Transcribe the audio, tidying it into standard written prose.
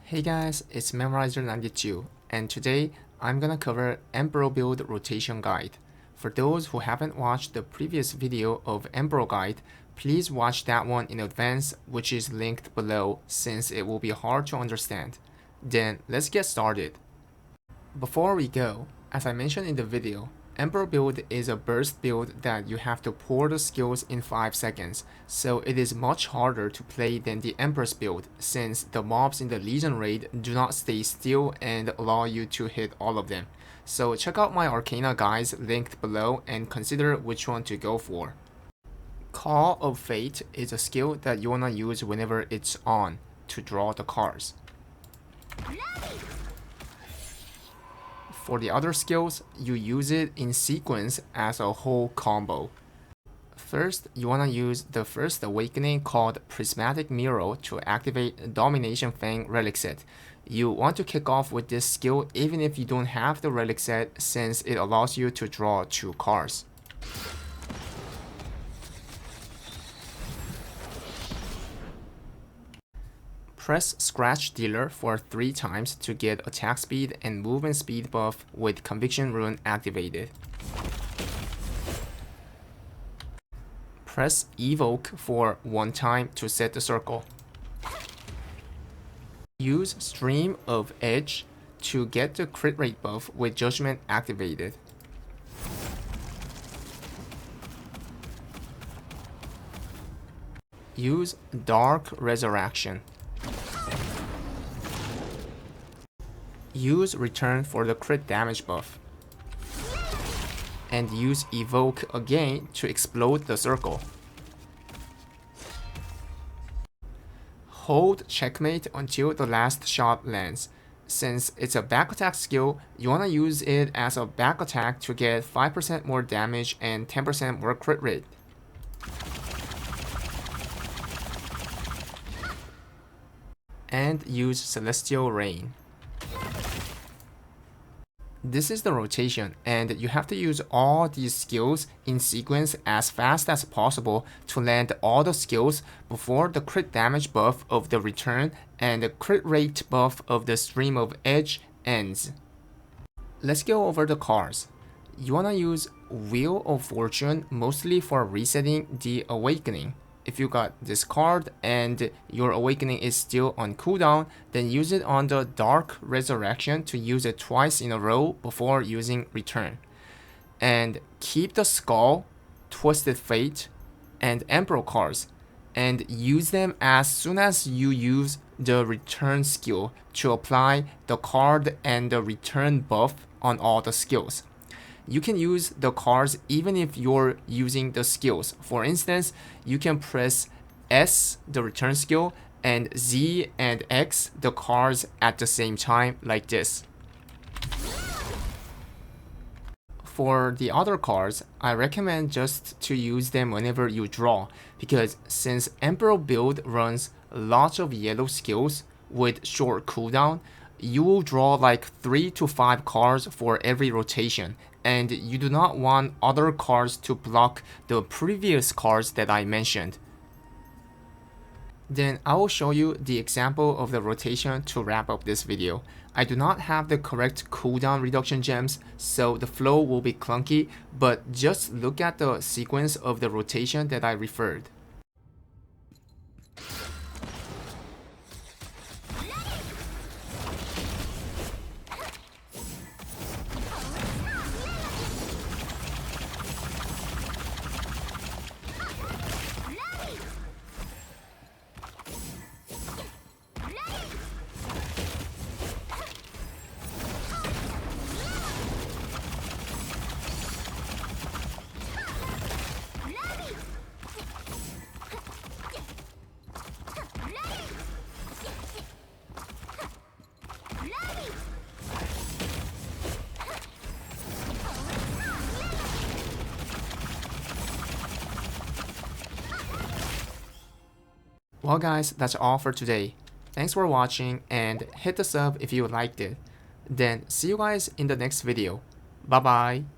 Hey guys, it's Memorizer92, and today I'm gonna cover Emperor build rotation guide. For those who haven't watched the previous video of Emperor guide, please watch that one in advance, which is linked below since it will be hard to understand. Then let's get started. Before we go, as I mentioned in the video, Emperor build is a burst build that you have to pour the skills in 5 seconds, so it is much harder to play than the Empress build since the mobs in the Legion raid do not stay still and allow you to hit all of them. So check out my Arcana guides linked below and consider which one to go for. Call of Fate is a skill that you wanna use whenever it's on to draw the cards. For the other skills, you use it in sequence as a whole combo. First, you wanna use the first awakening called Prismatic Mirror to activate Domination Fang relic set. You want to kick off with this skill even if you don't have the relic set since it allows you to draw 2 cards. Press Scratch Dealer for 3 times to get attack speed and movement speed buff with Conviction Rune activated. Press Evoke for 1 time to set the circle. Use Stream of Edge to get the crit rate buff with Judgment activated. Use Dark Resurrection. Use Return for the crit damage buff. And use Evoke again to explode the circle. Hold Checkmate until the last shot lands. Since it's a back attack skill, you wanna use it as a back attack to get 5% more damage and 10% more crit rate. And use Celestial Rain. This is the rotation, and you have to use all these skills in sequence as fast as possible to land all the skills before the crit damage buff of the return and the crit rate buff of the Stream of Edge ends. Let's go over the cards. You wanna use Wheel of Fortune mostly for resetting the awakening. If you got this card and your awakening is still on cooldown, then use it on the Dark Resurrection to use it twice in a row before using Return. And keep the Skull, Twisted Fate, and Emperor cards and use them as soon as you use the Return skill to apply the card and the Return buff on all the skills. You can use the cards even if you're using the skills. For instance, you can press S, the return skill, and Z and X, the cards at the same time like this. For the other cards, I recommend just to use them whenever you draw, because since Emperor build runs lots of yellow skills with short cooldown, you will draw like 3 to 5 cards for every rotation, and you do not want other cards to block the previous cards that I mentioned. Then I will show you the example of the rotation to wrap up this video. I do not have the correct cooldown reduction gems, so the flow will be clunky, but just look at the sequence of the rotation that I referred. Well guys, that's all for today. Thanks for watching and hit the sub if you liked it. Then see you guys in the next video. Bye bye.